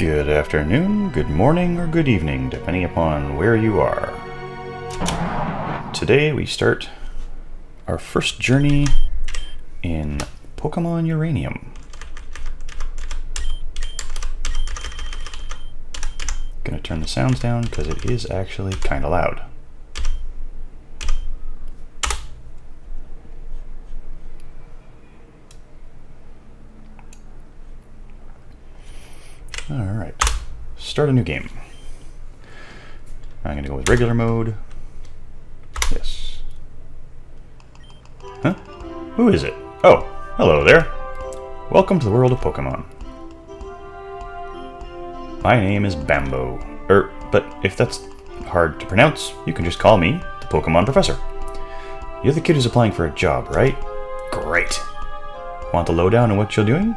Good afternoon, good morning, or good evening, depending upon where you are. Today we start our first journey in Pokémon Uranium. Gonna turn the sounds down because it is actually kind of loud. Alright, start a new game. I'm going to go with regular mode. Yes. Huh? Who is it? Oh, hello there. Welcome to the world of Pokemon. My name is Bambo. But if that's hard to pronounce, you can just call me the Pokemon Professor. You're the kid who's applying for a job, right? Great. Want the lowdown on what you're doing?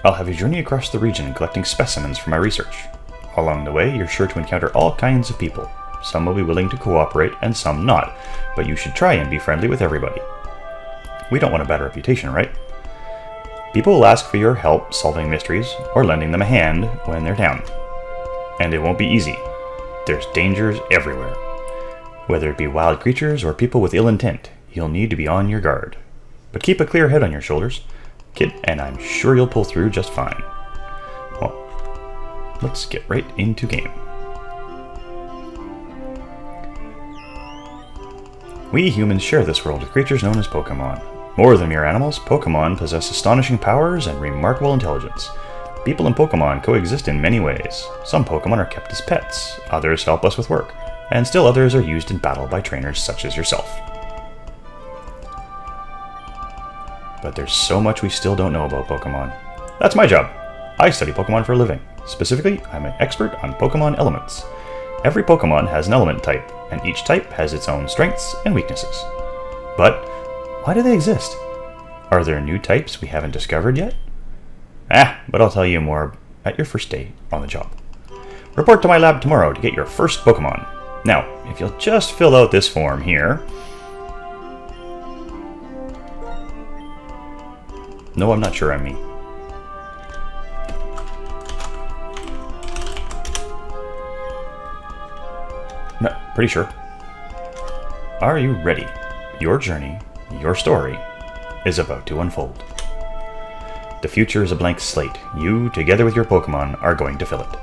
I'll have you journey across the region collecting specimens for my research. Along the way, you're sure to encounter all kinds of people. Some will be willing to cooperate and some not, but you should try and be friendly with everybody. We don't want a bad reputation, right? People will ask for your help solving mysteries or lending them a hand when they're down. And it won't be easy. There's dangers everywhere. Whether it be wild creatures or people with ill intent, you'll need to be on your guard. But keep a clear head on your shoulders, kid, and I'm sure you'll pull through just fine. Well, let's get right into game. We humans share this world with creatures known as Pokemon. More than mere animals, Pokemon possess astonishing powers and remarkable intelligence. People and Pokemon coexist in many ways. Some Pokemon are kept as pets, others help us with work, and still others are used in battle by trainers such as yourself. But there's so much we still don't know about Pokemon. That's my job. I study Pokemon for a living. Specifically, I'm an expert on Pokemon elements. Every Pokemon has an element type, and each type has its own strengths and weaknesses. But why do they exist? Are there new types we haven't discovered yet? But I'll tell you more at your first day on the job. Report to my lab tomorrow to get your first Pokemon. Now, if you'll just fill out this form here. No, I'm not sure I'm me. No, pretty sure. Are you ready? Your journey, your story, is about to unfold. The future is a blank slate. You, together with your Pokemon, are going to fill it.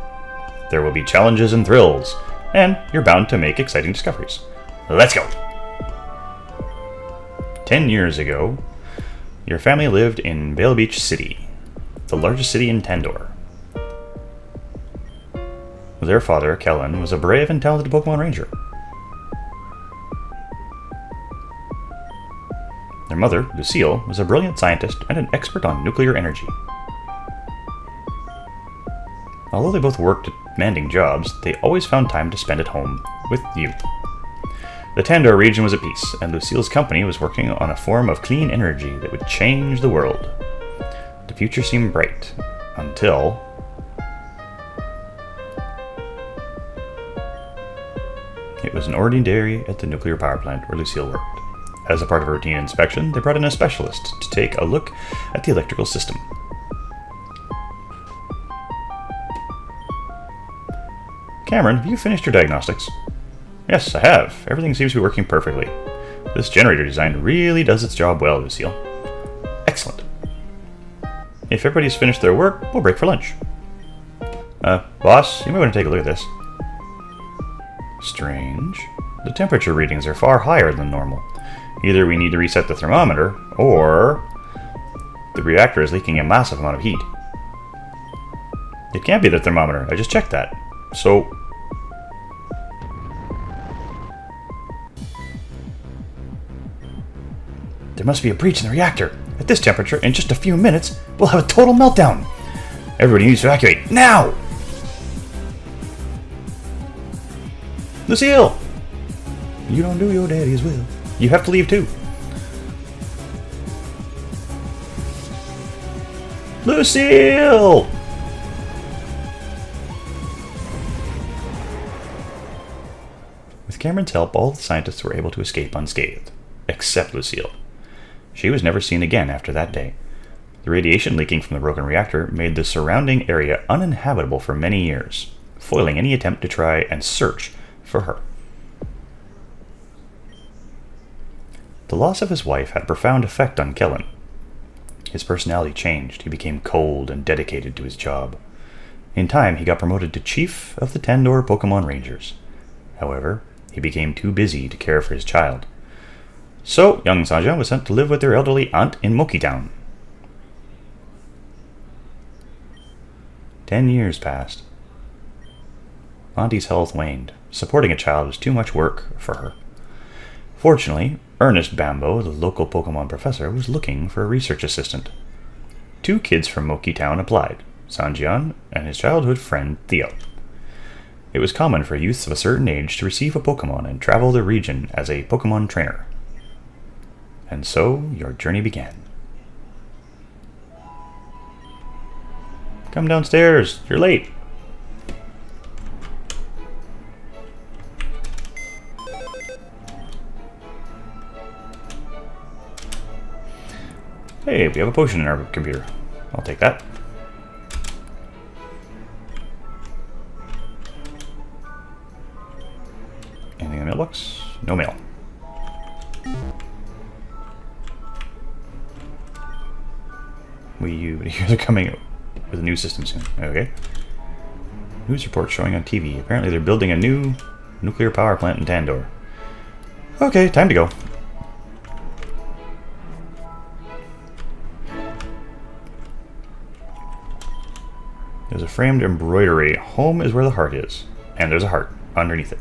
There will be challenges and thrills, and you're bound to make exciting discoveries. Let's go! 10 years ago, your family lived in Vale Beach City, the largest city in Tandor. Their father, Kellen, was a brave and talented Pokemon Ranger. Their mother, Lucille, was a brilliant scientist and an expert on nuclear energy. Although they both worked at demanding jobs, they always found time to spend at home with you. The Tandor region was at peace, and Lucille's company was working on a form of clean energy that would change the world. The future seemed bright, until it was an ordinary day at the nuclear power plant where Lucille worked. As a part of a routine inspection, they brought in a specialist to take a look at the electrical system. Cameron, have you finished your diagnostics? Yes, I have. Everything seems to be working perfectly. This generator design really does its job well, Lucille. Excellent. If everybody's finished their work, we'll break for lunch. Boss, you may want to take a look at this. Strange. The temperature readings are far higher than normal. Either we need to reset the thermometer, or the reactor is leaking a massive amount of heat. It can't be the thermometer, I just checked that. So there must be a breach in the reactor. At this temperature, in just a few minutes, we'll have a total meltdown. Everybody needs to evacuate, now! Lucille! You don't do your daddy's will. You have to leave too. Lucille! With Cameron's help, all the scientists were able to escape unscathed, except Lucille. She was never seen again after that day. The radiation leaking from the broken reactor made the surrounding area uninhabitable for many years, foiling any attempt to try and search for her. The loss of his wife had a profound effect on Kellen. His personality changed. He became cold and dedicated to his job. In time, he got promoted to Chief of the Tandor Pokémon Rangers. However, he became too busy to care for his child. So, young Sanjian was sent to live with their elderly aunt in Moki Town. 10 years passed. Auntie's health waned. Supporting a child was too much work for her. Fortunately, Ernest Bambo, the local Pokemon professor, was looking for a research assistant. 2 kids from Moki Town applied, Sanjian and his childhood friend Theo. It was common for youths of a certain age to receive a Pokemon and travel the region as a Pokemon trainer. And so, your journey began. Come downstairs, you're late. Hey, we have a potion in our computer. I'll take that. Anything in the mailbox? No mail. You hear they're coming with a new system soon. Okay. News report showing on TV. Apparently they're building a new nuclear power plant in Tandor. Okay, time to go. There's a framed embroidery. Home is where the heart is. And there's a heart underneath it.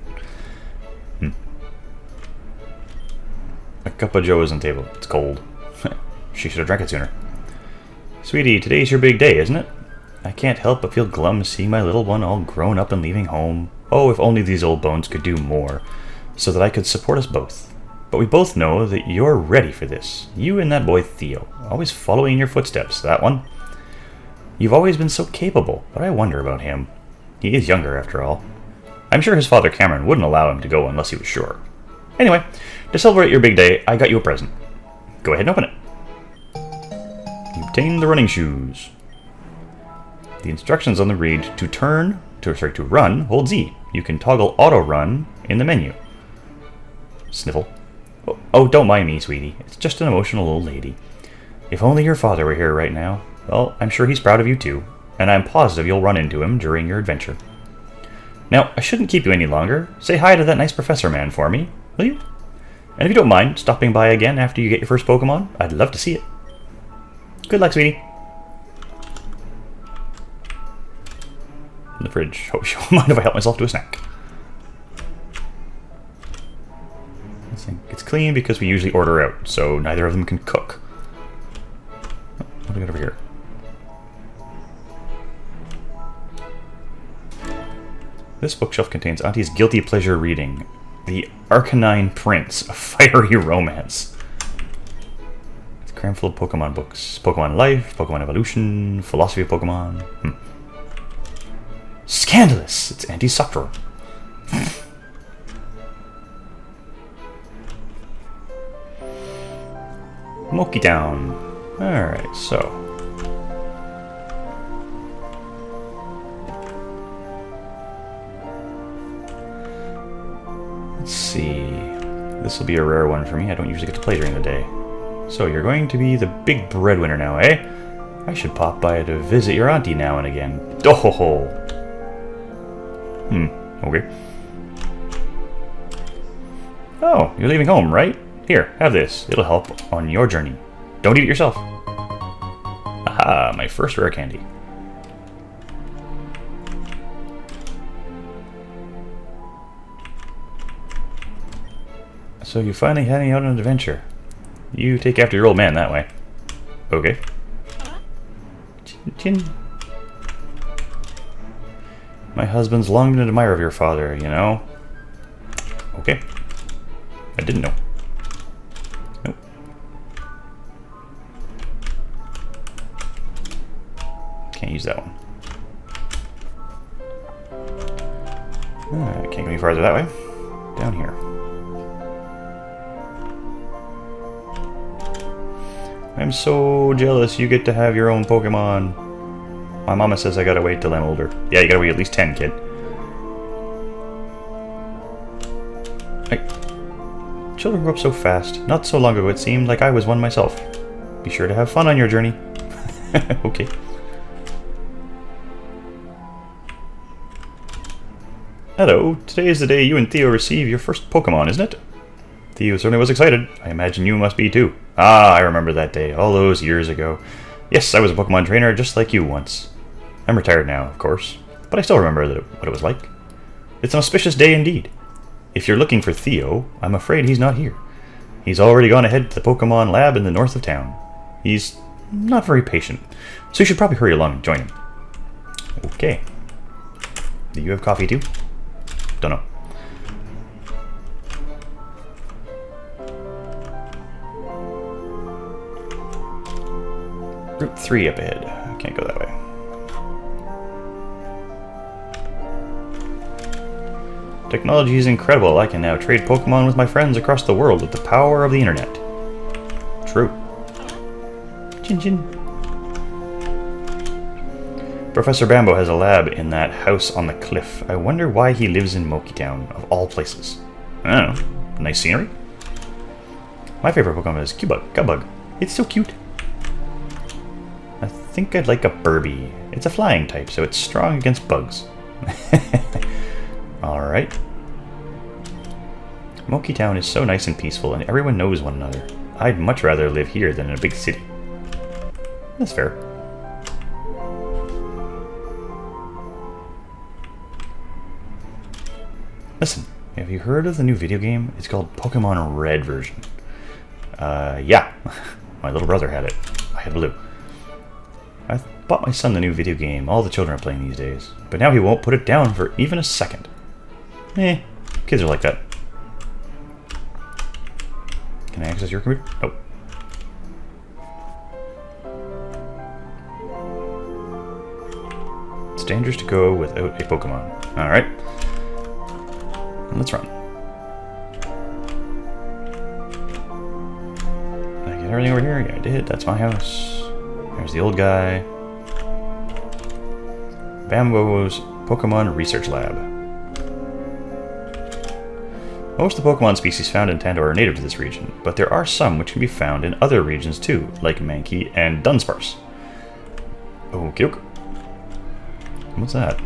A cup of joe is on the table. It's cold. She should have drank it sooner. Sweetie, today's your big day, isn't it? I can't help but feel glum seeing my little one all grown up and leaving home. Oh, if only these old bones could do more, so that I could support us both. But we both know that you're ready for this. You and that boy Theo, always following in your footsteps, that one. You've always been so capable, but I wonder about him. He is younger, after all. I'm sure his father Cameron wouldn't allow him to go unless he was sure. Anyway, to celebrate your big day, I got you a present. Go ahead and open it. You obtain the running shoes. The instructions on the read to run, hold Z. You can toggle auto run in the menu. Sniffle. Oh, don't mind me, sweetie. It's just an emotional old lady. If only your father were here right now. Well, I'm sure he's proud of you too, and I'm positive you'll run into him during your adventure. Now, I shouldn't keep you any longer. Say hi to that nice professor man for me, will you? And if you don't mind stopping by again after you get your first Pokemon, I'd love to see it. Good luck, sweetie. In the fridge. Oh, you won't mind if I help myself to a snack. It's clean because we usually order out, so neither of them can cook. Oh, what do we got over here? This bookshelf contains Auntie's guilty pleasure reading, The Arcanine Prince, a fiery romance. It's crammed full of Pokemon books. Pokemon Life, Pokemon Evolution, Philosophy of Pokemon. Scandalous! It's Auntie's sock drawer. Moki Town. Alright, so. Let's see. This will be a rare one for me. I don't usually get to play during the day. So you're going to be the big breadwinner now, eh? I should pop by to visit your auntie now and again. Oh ho ho! Okay. Oh, you're leaving home, right? Here, have this. It'll help on your journey. Don't eat it yourself. Aha, my first rare candy. So you finally heading out on an adventure. You take after your old man that way. Okay. Chin chin. My husband's long been an admirer of your father, you know. Okay. I didn't know. Nope. Can't use that one. Can't go any farther that way. Down here. I'm so jealous you get to have your own Pokemon. My mama says I gotta wait till I'm older. Yeah, you gotta wait at least 10, kid. Children grow up so fast. Not so long ago it seemed like I was one myself. Be sure to have fun on your journey. Okay. Hello, today is the day you and Theo receive your first Pokemon, isn't it? Theo certainly was excited. I imagine you must be too. Ah, I remember that day, all those years ago. Yes, I was a Pokemon trainer just like you once. I'm retired now, of course, but I still remember what it was like. It's an auspicious day indeed. If you're looking for Theo, I'm afraid he's not here. He's already gone ahead to the Pokemon lab in the north of town. He's not very patient, so you should probably hurry along and join him. Okay. Do you have coffee too? Don't know. Route 3 up ahead. I can't go that way. Technology is incredible. I can now trade Pokemon with my friends across the world with the power of the internet. True. Chin chin. Professor Bambo has a lab in that house on the cliff. I wonder why he lives in Moki Town, of all places. I don't know. Nice scenery? My favorite Pokemon is Cubug. It's so cute. I think I'd like a Burby. It's a flying type, so it's strong against bugs. Alright. Moki Town is so nice and peaceful, and everyone knows one another. I'd much rather live here than in a big city. That's fair. Listen, have you heard of the new video game? It's called Pokemon Red version. Yeah. My little brother had it. I had blue. I bought my son the new video game all the children are playing these days, but now he won't put it down for even a second. Kids are like that. Can I access your computer? Nope. It's dangerous to go without a Pokemon. Alright. Let's run. Did I get everything over here? Yeah, I did. That's my house. There's the old guy. Bambo's Pokemon Research Lab. Most of the Pokemon species found in Tandor are native to this region, but there are some which can be found in other regions too, like Mankey and Dunsparce. Okay. What's that?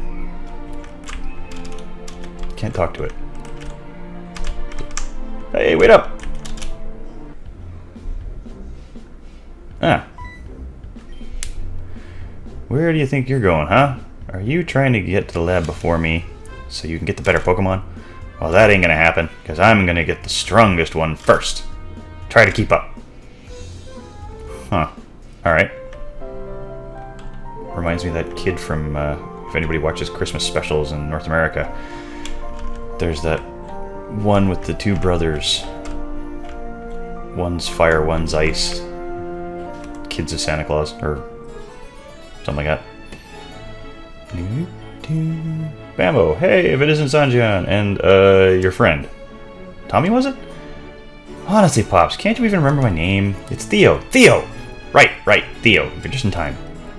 Can't talk to it. Hey, wait up! Ah. Where do you think you're going, huh? Are you trying to get to the lab before me so you can get the better Pokemon? Well, that ain't gonna happen, because I'm gonna get the strongest one first. Try to keep up. Huh. Alright. Reminds me of that kid from, if anybody watches Christmas specials in North America, there's that one with the two brothers. One's fire, one's ice. Kids of Santa Claus, or something like that. Bambo, hey, if it isn't Sanjian, and, your friend. Tommy, was it? Honestly, Pops, can't you even remember my name? It's Theo. Theo! Right, Theo. You're just in time.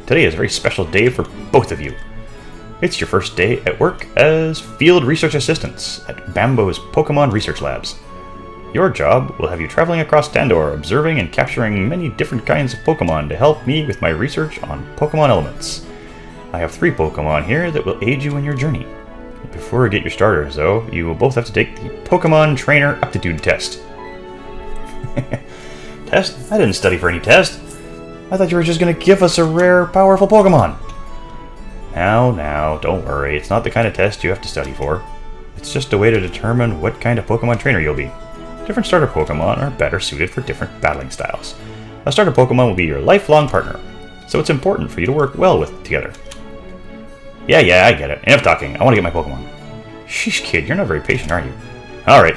Today is a very special day for both of you. It's your first day at work as field research assistants at Bambo's Pokemon Research Labs. Your job will have you traveling across Tandor, observing and capturing many different kinds of Pokemon to help me with my research on Pokemon elements. I have 3 Pokemon here that will aid you in your journey. Before you get your starters, though, you will both have to take the Pokemon Trainer Aptitude Test. Test? I didn't study for any test. I thought you were just going to give us a rare, powerful Pokemon. Now, don't worry. It's not the kind of test you have to study for. It's just a way to determine what kind of Pokemon trainer you'll be. Different starter Pokemon are better suited for different battling styles. A starter Pokemon will be your lifelong partner, so it's important for you to work well with together. Yeah, I get it. Enough talking. I want to get my Pokemon. Sheesh, kid, you're not very patient, are you? Alright.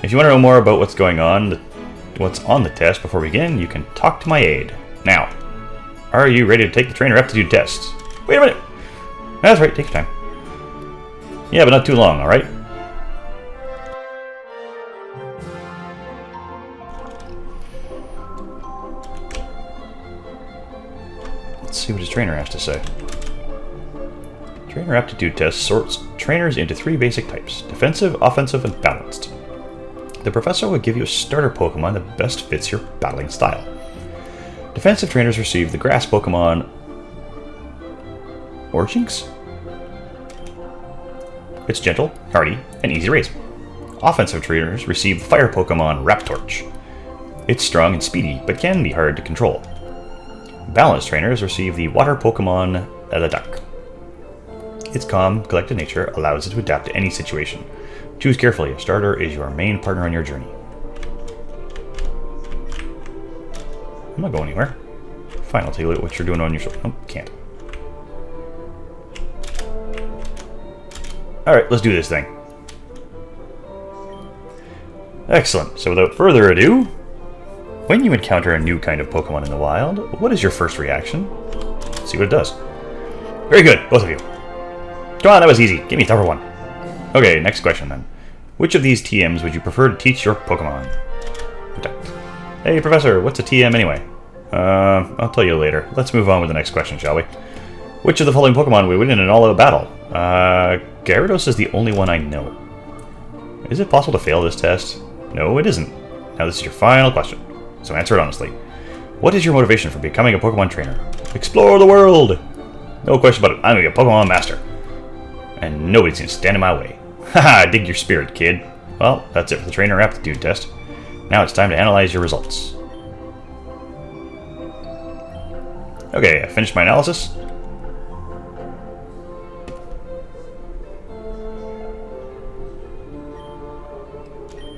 If you want to know more about what's on the test before we begin, you can talk to my aide. Now, are you ready to take the trainer aptitude test? Wait a minute! That's right, take your time. Yeah, but not too long, alright? Let's see what his trainer has to say. Trainer aptitude test sorts trainers into 3 basic types: defensive, offensive, and balanced. The professor will give you a starter Pokemon that best fits your battling style. Defensive trainers receive the grass Pokemon Orchinx. It's gentle, hardy, and easy to raise. Offensive trainers receive the fire Pokemon Raptorch. It's strong and speedy, but can be hard to control. Balanced trainers receive the water Pokemon Eleduc. Its calm, collected nature allows it to adapt to any situation. Choose carefully, a starter is your main partner on your journey. I'm not going anywhere. Fine, I'll take a look at what you're doing on your shoulder. Nope, can't. Alright, let's do this thing. Excellent, so without further ado, when you encounter a new kind of Pokemon in the wild, what is your first reaction? Let's see what it does. Very good, both of you. Come on, that was easy. Give me number 1. Okay, next question then. Which of these TMs would you prefer to teach your Pokemon? Protect. Hey, Professor, what's a TM anyway? I'll tell you later. Let's move on with the next question, shall we? Which of the following Pokemon would win in an all-out battle? Gyarados is the only one I know. Is it possible to fail this test? No, it isn't. Now this is your final question, so answer it honestly. What is your motivation for becoming a Pokemon trainer? Explore the world! No question about it, I'm gonna be a Pokemon master. And nobody's gonna stand in my way. Haha, dig your spirit, kid. Well, that's it for the trainer aptitude test. Now it's time to analyze your results. Okay, I finished my analysis.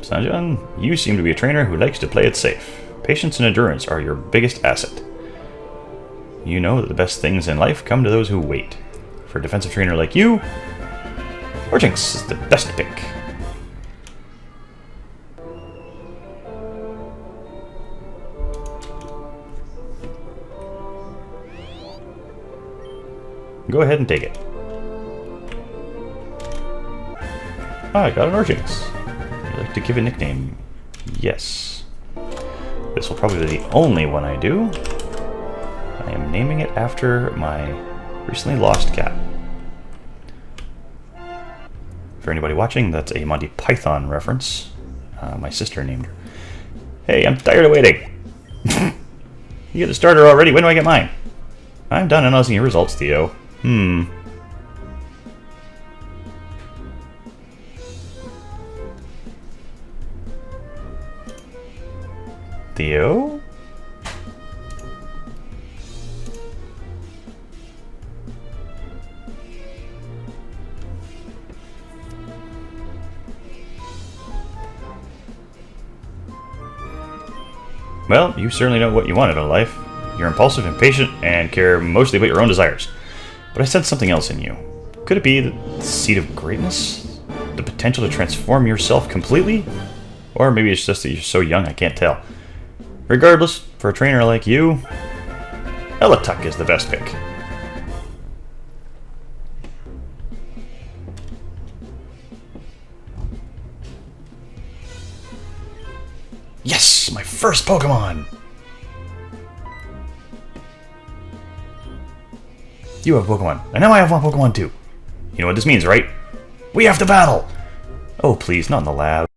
Sanjan, you seem to be a trainer who likes to play it safe. Patience and endurance are your biggest asset. You know that the best things in life come to those who wait. For a defensive trainer like you, Orchinx is the best pick. Go ahead and take it. Ah, I got an Orchinx. I'd like to give a nickname. Yes. This will probably be the only one I do. I am naming it after my recently lost cat. For anybody watching, that's a Monty Python reference. My sister named her. Hey, I'm tired of waiting. You get the starter already, when do I get mine? I'm done analyzing your results, Theo. Theo? Well, you certainly know what you want out of life. You're impulsive, impatient, and care mostly about your own desires. But I sense something else in you. Could it be the seed of greatness? The potential to transform yourself completely? Or maybe it's just that you're so young I can't tell. Regardless, for a trainer like you, Eleduc is the best pick. Yes! My first Pokemon! You have a Pokemon, and now I have one Pokemon too. You know what this means, right? We have to battle! Oh please, not in the lab.